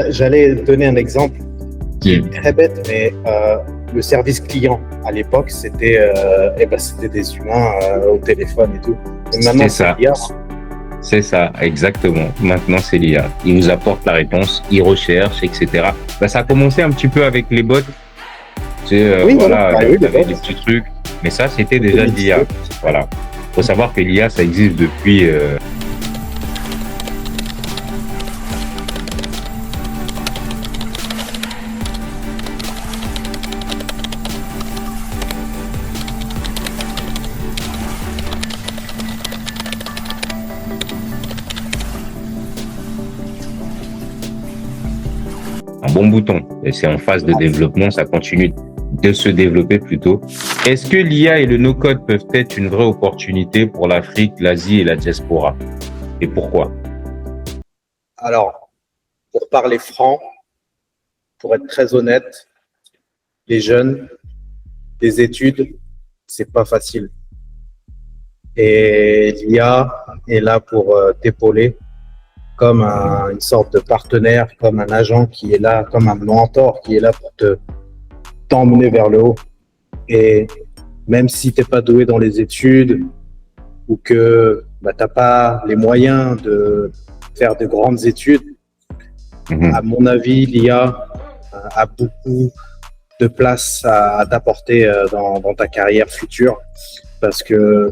J'allais donner un exemple qui Mm. est très bête, mais le service client à l'époque, c'était des humains au téléphone et tout. Donc maintenant, C'est c'est ça. l'IA. C'est ça, exactement. Maintenant, c'est l'IA. Il nous apporte la réponse, il recherche, etc. Ben, ça a commencé un petit peu avec les bots. Oui, voilà, Voilà, ah il oui, y avait des petits trucs. Mais ça, c'était déjà de l'IA. Voilà. Il faut savoir que l'IA, ça existe depuis. Un bon bouton. Et c'est en phase de développement, ça continue de se développer plutôt. Est-ce que l'IA et le no-code peuvent être une vraie opportunité pour l'Afrique, l'Asie et la diaspora? Et pourquoi? Alors, pour parler franc, pour être très honnête, les jeunes, les études, c'est pas facile. Et l'IA est là pour t'épauler comme une sorte de partenaire, comme un agent qui est là, comme un mentor qui est là pour t'emmener vers le haut. Et même si tu n'es pas doué dans les études ou que tu n'as pas les moyens de faire de grandes études, à mon avis, l'IA a beaucoup de place à t'apporter dans ta carrière future. Parce que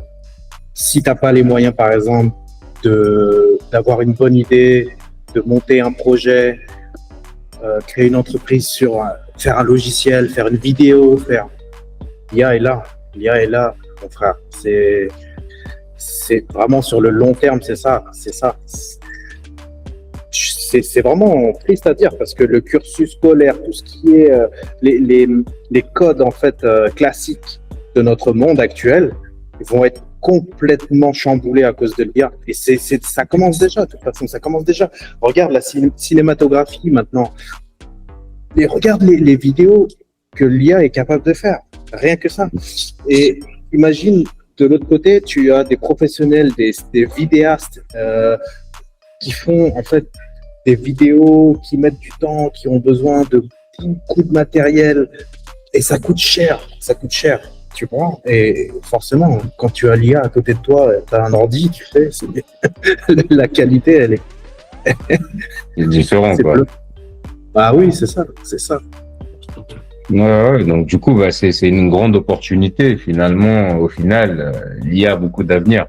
si tu n'as pas les moyens, par exemple, d'avoir une bonne idée, de monter un projet, créer une entreprise faire un logiciel, faire une vidéo, l'IA est là. L'IA est là, mon frère. C'est vraiment sur le long terme, c'est ça. C'est vraiment triste à dire parce que le cursus scolaire, tout ce qui est les codes en fait classiques de notre monde actuel vont être complètement chamboulés à cause de l'IA. Et ça commence déjà, de toute façon, ça commence déjà. Regarde la cinématographie maintenant. Et regarde les vidéos que l'IA est capable de faire. Rien que ça. Et imagine, de l'autre côté, tu as des professionnels, des vidéastes qui font en fait des vidéos qui mettent du temps, qui ont besoin de beaucoup de matériel. Et ça coûte cher. Tu vois, et forcément, quand tu as l'IA à côté de toi, tu as un ordi, tu sais, la qualité, elle est. C'est différent, quoi. Ah oui, c'est ça. Ouais, donc du coup, bah, c'est une grande opportunité finalement. Au final, l'IA a beaucoup d'avenir,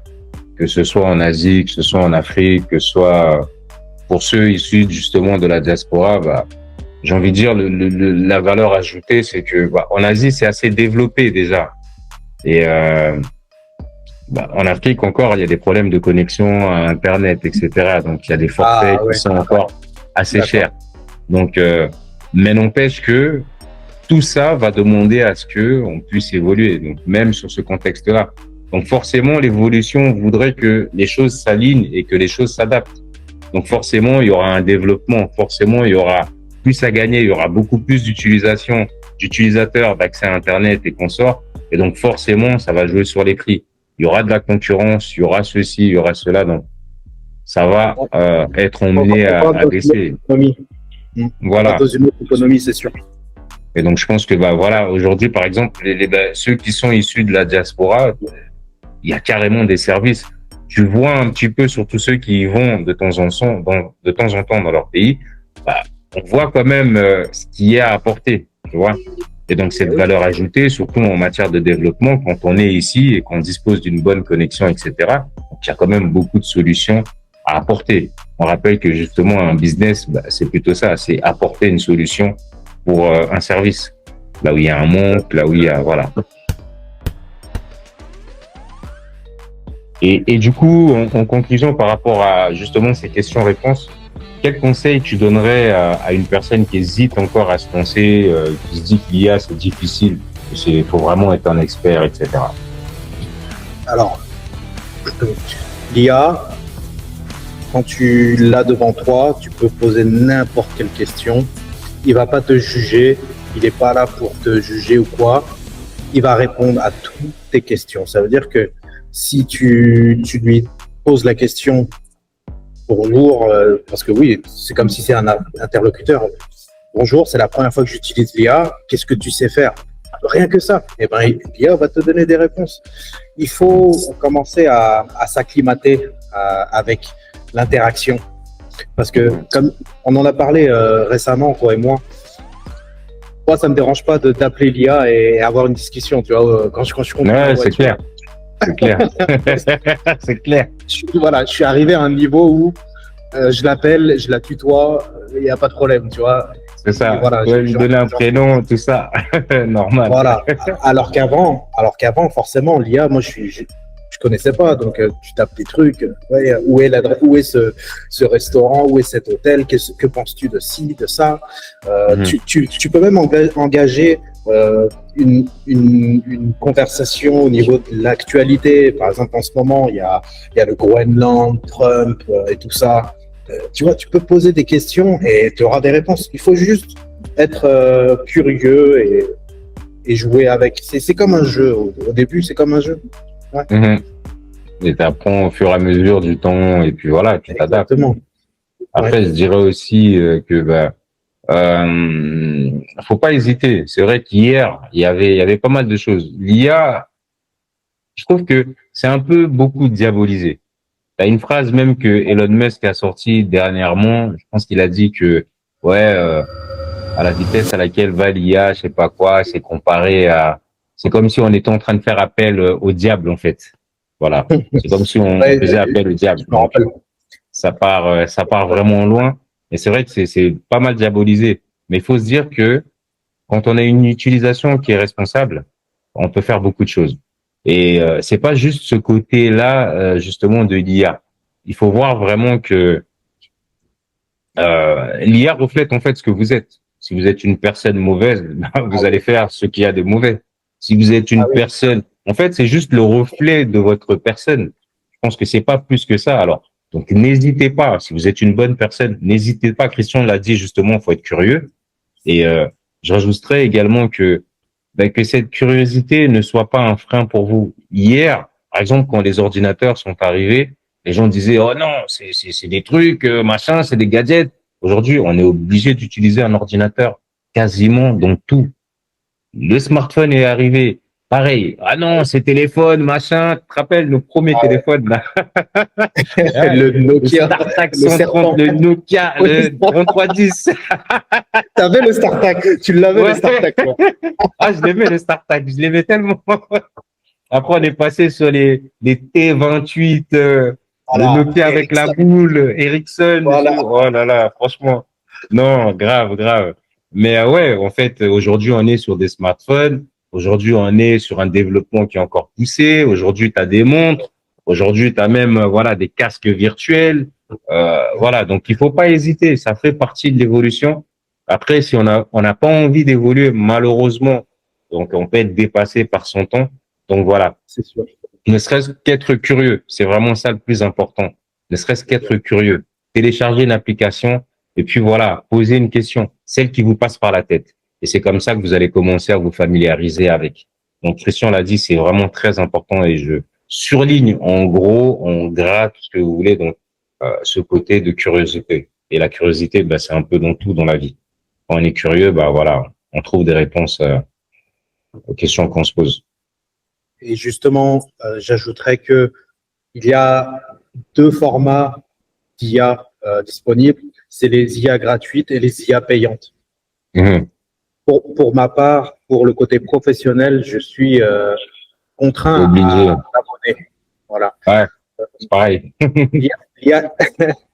que ce soit en Asie, que ce soit en Afrique, que ce soit pour ceux issus justement de la diaspora. Bah, j'ai envie de dire la valeur ajoutée, c'est que bah, en Asie c'est assez développé déjà, et bah, en Afrique encore il y a des problèmes de connexion à Internet, etc. Donc il y a des forfaits qui sont encore assez chers. Donc, mais n'empêche que tout ça va demander à ce que on puisse évoluer. Donc même sur ce contexte-là. Donc forcément l'évolution voudrait que les choses s'alignent et que les choses s'adaptent. Donc forcément il y aura un développement. Forcément il y aura plus à gagner, il y aura beaucoup plus d'utilisateurs d'accès à Internet et consorts. Et donc, forcément, ça va jouer sur les prix. Il y aura de la concurrence, il y aura ceci, il y aura cela. Donc, ça va être emmené à baisser. Voilà. Dans une autre économie, c'est sûr. Et donc, je pense que, bah, voilà, aujourd'hui, par exemple, ceux qui sont issus de la diaspora, il y a carrément des services. Tu vois un petit peu, surtout ceux qui y vont de temps en temps dans leur pays, bah, on voit quand même ce qu'il y a à apporter, tu vois. Et donc, cette valeur ajoutée, surtout en matière de développement, quand on est ici et qu'on dispose d'une bonne connexion, etc., donc il y a quand même beaucoup de solutions à apporter. On rappelle que justement, un business, bah, c'est plutôt ça, c'est apporter une solution pour un service. Là où il y a un manque, là où il y a, voilà. Et du coup, en conclusion, par rapport à justement ces questions-réponses, quel conseil tu donnerais à une personne qui hésite encore à se lancer, qui se dit que l'IA c'est difficile, il faut vraiment être un expert, etc. Alors, l'IA, quand tu l'as devant toi, tu peux poser n'importe quelle question. Il va pas te juger, il n'est pas là pour te juger ou quoi. Il va répondre à toutes tes questions. Ça veut dire que si tu lui poses la question bonjour, parce que oui, c'est comme si c'est un interlocuteur. Bonjour, c'est la première fois que j'utilise l'IA. Qu'est-ce que tu sais faire? Rien que ça. Eh ben, l'IA va te donner des réponses. Il faut commencer à s'acclimater avec l'interaction. Parce que, comme on en a parlé récemment, toi et moi, ça me dérange pas d'appeler l'IA et avoir une discussion, tu vois, quand je comprends. Ouais, c'est clair. C'est clair. C'est clair. Voilà, je suis arrivé à un niveau où je l'appelle, je la tutoie, il n'y a pas de problème, tu vois. C'est ça. Voilà, Ouais, lui donner un prénom, tout ça. Normal. Voilà. Alors qu'avant, forcément, l'IA, moi, je connaissais pas. Donc, tu tapes des trucs. Ouais, où est l'adresse, où est ce restaurant, où est cet hôtel, que penses-tu de ci, de ça. Tu peux même engager une conversation au niveau de l'actualité. Par exemple, en ce moment, il y a le Groenland, Trump et tout ça. Tu vois, tu peux poser des questions et tu auras des réponses. Il faut juste être curieux et jouer avec. C'est comme un jeu. Au début, c'est comme un jeu. Ouais. Et tu apprends au fur et à mesure du temps et puis voilà, tu t'adaptes. Exactement. Après, Ouais. je dirais aussi que faut pas hésiter. C'est vrai qu'hier, il y avait pas mal de choses. L'IA, je trouve que c'est un peu beaucoup diabolisé. T'as une phrase même que Elon Musk a sortie dernièrement. Je pense qu'il a dit que ouais, à la vitesse à laquelle va l'IA, je sais pas quoi, c'est comme si on était en train de faire appel au diable en fait. Voilà, c'est comme si on Ouais, faisait appel au diable. je me Donc rappelle. ça part vraiment loin. Et c'est vrai que c'est pas mal diabolisé. Mais il faut se dire que quand on a une utilisation qui est responsable, on peut faire beaucoup de choses. Et c'est pas juste ce côté-là justement de l'IA. Il faut voir vraiment que l'IA reflète en fait ce que vous êtes. Si vous êtes une personne mauvaise, vous allez faire ce qu'il y a de mauvais. Si vous êtes Ah une oui. personne, en fait, c'est juste le reflet de votre personne. Je pense que c'est pas plus que ça. Alors, donc n'hésitez pas. Si vous êtes une bonne personne, n'hésitez pas. Christian l'a dit justement, il faut être curieux. Et je rajouterais également que cette curiosité ne soit pas un frein pour vous. Hier, par exemple, quand les ordinateurs sont arrivés, les gens disaient oh non, c'est des trucs machin, c'est des gadgets. Aujourd'hui, on est obligé d'utiliser un ordinateur quasiment dans tout. Le smartphone est arrivé. Pareil. Ah non, c'est téléphone, machin. Tu te rappelles nos premiers Ah ouais. téléphones là? Ouais, Le le Nokia, StarTAC le 130, serpent. le Nokia, Oui, le 3310. t'avais le StarTAC. Tu l'avais le Ouais. StarTAC, toi. Ah, je l'aimais le StarTAC. Je l'aimais tellement. Après, on est passé sur les T28, le Voilà. Nokia avec la Ericsson. boule, Ericsson et tout. Voilà. Oh là là, franchement. Non, grave, grave. Mais ouais, en fait, aujourd'hui, on est sur des smartphones. Aujourd'hui, on est sur un développement qui est encore poussé. Aujourd'hui, tu as des montres. Aujourd'hui, tu as même voilà des casques virtuels. Voilà, donc il faut pas hésiter. Ça fait partie de l'évolution. Après, si on n'a pas envie d'évoluer, malheureusement, donc on peut être dépassé par son temps. Donc voilà, C'est sûr. ne serait-ce qu'être curieux, c'est vraiment ça le plus important. Ne serait-ce qu'être curieux, télécharger une application et puis voilà, poser une question, celle qui vous passe par la tête. Et c'est comme ça que vous allez commencer à vous familiariser avec. Donc Christian l'a dit, c'est vraiment très important et je surligne en gros, en gras, tout ce que vous voulez, donc ce côté de curiosité. Et la curiosité, bah, c'est un peu dans tout dans la vie. Quand on est curieux, bah voilà, on trouve des réponses aux questions qu'on se pose. Et justement, j'ajouterais que il y a deux formats d'IA disponibles. C'est les IA gratuites et les IA payantes. Mhm. Pour ma part, pour le côté professionnel, je suis contraint Obligé. à m'abonner. Voilà. Ouais, c'est pareil. L'IA,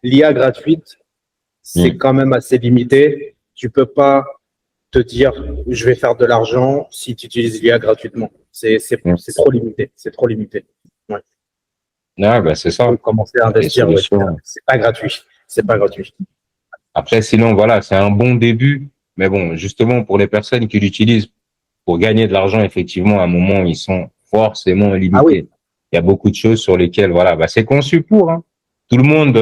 l'IA gratuite, c'est quand même assez limité. Tu peux pas te dire je vais faire de l'argent si tu utilises l'IA gratuitement. C'est trop limité. C'est trop limité. Ouais. Ouais, bah, c'est Il ça. faut commencer à Les investir. Ouais. solutions. C'est pas gratuit. C'est pas gratuit. Après, sinon, voilà, c'est un bon début. Mais bon, justement, pour les personnes qui l'utilisent pour gagner de l'argent, effectivement, à un moment, ils sont forcément Ah oui, limités. Il y a beaucoup de choses sur lesquelles, voilà, bah, c'est conçu pour, hein. Tout le monde,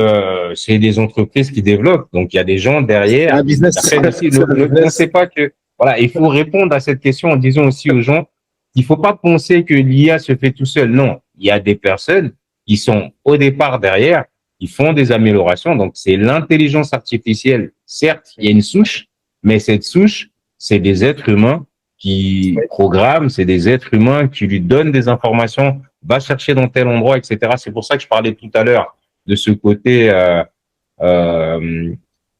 c'est des entreprises qui développent. Donc, il y a des gens c'est derrière. un business. Après aussi, C'est un ne business. pensez pas que, voilà, il faut répondre à cette question en disant aussi aux gens, il faut pas penser que l'IA se fait tout seul. Non, il y a des personnes qui sont au départ derrière ils font des améliorations. Donc, c'est l'intelligence artificielle. Certes, il y a une souche, mais cette souche, c'est des êtres humains qui programment, c'est des êtres humains qui lui donnent des informations, va chercher dans tel endroit, etc. C'est pour ça que je parlais tout à l'heure de ce côté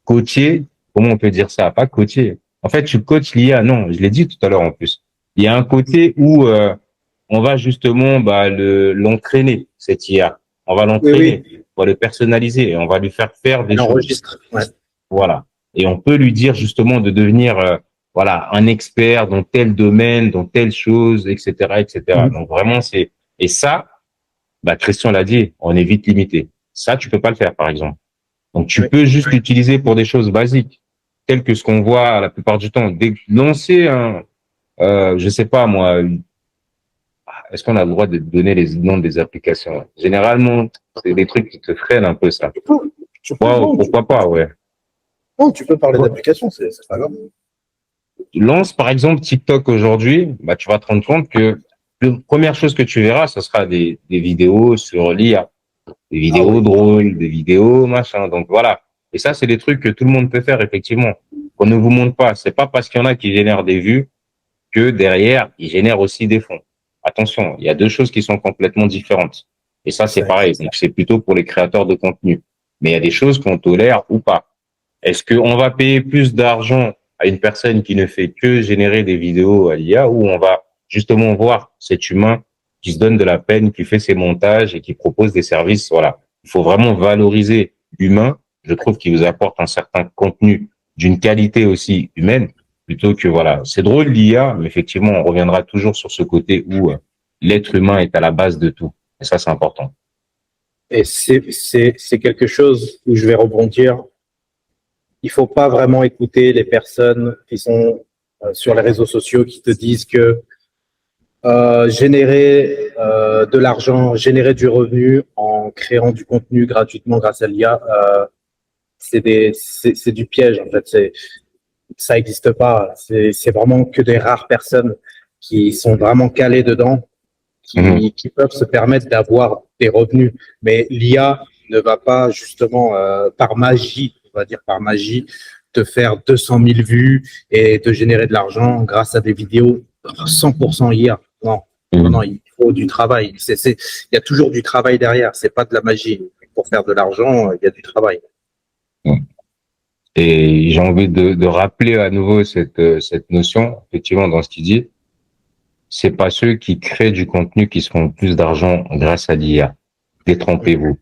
coaché. Comment on peut dire ça? Pas coaché. En fait, tu coaches l'IA. Non, je l'ai dit tout à l'heure en plus. Il y a un côté où on va justement l'entraîner, cette IA. On va l'entraîner, on va le personnaliser, et on va lui faire des choses. Enregistre. Ouais. Voilà. Et on peut lui dire justement de devenir voilà, un expert dans tel domaine, dans telle chose, etc., etc. Donc vraiment, et ça, Christian l'a dit, on est vite limité. Ça, tu peux pas le faire, par exemple. Donc, tu peux juste l'utiliser pour des choses basiques, telles que ce qu'on voit la plupart du temps. Lancer je sais pas moi, est-ce qu'on a le droit de donner les noms des applications? Généralement, c'est des trucs qui te freinent un peu, ça. Pourquoi pas, ouais. Non, tu peux parler d'applications, c'est pas grave. Lance par exemple TikTok aujourd'hui, tu vas te rendre compte que la première chose que tu verras, ce sera des vidéos sur l'IA, des vidéos drôles, des vidéos machin. Donc voilà. Et ça, c'est des trucs que tout le monde peut faire effectivement. Qu'on ne vous montre pas. C'est pas parce qu'il y en a qui génèrent des vues que derrière ils génèrent aussi des fonds. Attention, il y a deux choses qui sont complètement différentes. Et ça, c'est pareil. Donc c'est plutôt pour les créateurs de contenu. Mais il y a des choses qu'on tolère ou pas. Est-ce qu'on va payer plus d'argent à une personne qui ne fait que générer des vidéos à l'IA, ou on va justement voir cet humain qui se donne de la peine, qui fait ses montages et qui propose des services? Voilà. Il faut vraiment valoriser l'humain. Je trouve qu'il vous apporte un certain contenu d'une qualité aussi humaine, plutôt que voilà. C'est drôle l'IA, mais effectivement, on reviendra toujours sur ce côté où l'être humain est à la base de tout. Et ça, c'est important. Et c'est quelque chose où je vais rebondir. Il faut pas vraiment écouter les personnes qui sont sur les réseaux sociaux qui te disent que générer de l'argent, générer du revenu en créant du contenu gratuitement grâce à l'IA, c'est du piège en fait. Ça n'existe pas. C'est vraiment que des rares personnes qui sont vraiment calées dedans, qui peuvent se permettre d'avoir des revenus. Mais l'IA ne va pas justement par magie, on va dire par magie, te faire 200 000 vues et te générer de l'argent grâce à des vidéos 100% IA. Non, non, il faut du travail. Il y a toujours du travail derrière. C'est pas de la magie. Pour faire de l'argent, il y a du travail. Et j'ai envie de rappeler à nouveau cette notion, effectivement, dans ce qu'il dit. C'est pas ceux qui créent du contenu qui se font plus d'argent grâce à l'IA. Détrompez-vous.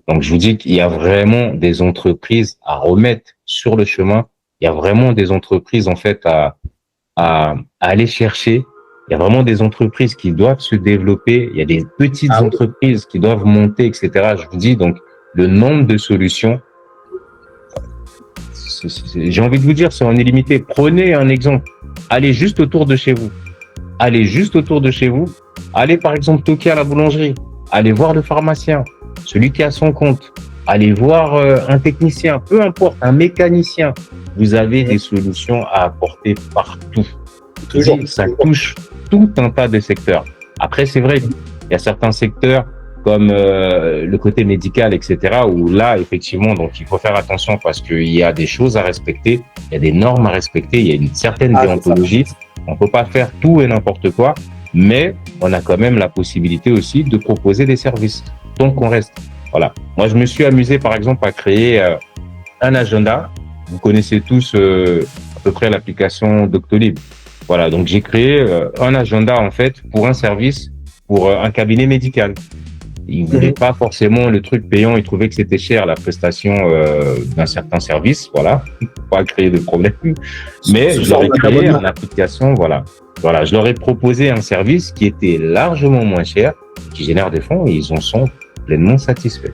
Donc, je vous dis qu'il y a vraiment des entreprises à remettre sur le chemin. Il y a vraiment des entreprises, en fait, à aller chercher. Il y a vraiment des entreprises qui doivent se développer. Il y a des petites entreprises qui doivent monter, etc. Je vous dis, donc, le nombre de solutions, j'ai envie de vous dire, c'est en illimité. Prenez un exemple. Allez juste autour de chez vous. Allez juste autour de chez vous. Allez, par exemple, toquer à la boulangerie. Allez voir le pharmacien, celui qui a son compte. Allez voir un technicien, peu importe, un mécanicien. Vous avez des solutions à apporter partout. Toujours. Ça touche tout un tas de secteurs. Après, c'est vrai, il y a certains secteurs comme le côté médical, etc., où là, effectivement, donc il faut faire attention parce qu'il y a des choses à respecter, il y a des normes à respecter, il y a une certaine déontologie. On peut pas faire tout et n'importe quoi, mais on a quand même la possibilité aussi de proposer des services, tant qu'on reste. Voilà. Moi, je me suis amusé, par exemple, à créer un agenda. Vous connaissez tous à peu près l'application Doctolib. Voilà. Donc, j'ai créé un agenda, en fait, pour un service, pour un cabinet médical. Ils voulaient pas forcément le truc payant, ils trouvaient que c'était cher, la prestation d'un certain service, voilà, pas créer de problème. Mais je leur ai créé une application, voilà. Voilà, je leur ai proposé un service qui était largement moins cher, qui génère des fonds et ils en sont pleinement satisfaits.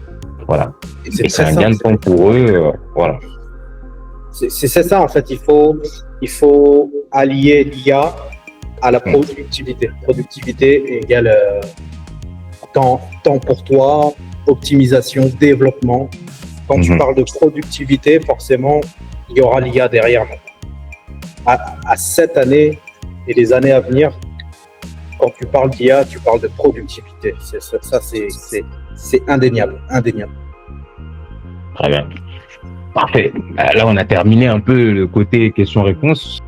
Voilà. Et c'est un gain de temps pour eux, voilà. C'est ça, en fait, il faut allier l'IA à la productivité. Productivité égale temps pour toi, optimisation, développement. Quand tu parles de productivité, forcément, il y aura l'IA derrière. À cette année et les années à venir, quand tu parles d'IA, tu parles de productivité. Ça, c'est indéniable, indéniable. Très bien. Parfait. Là, on a terminé un peu le côté questions-réponses.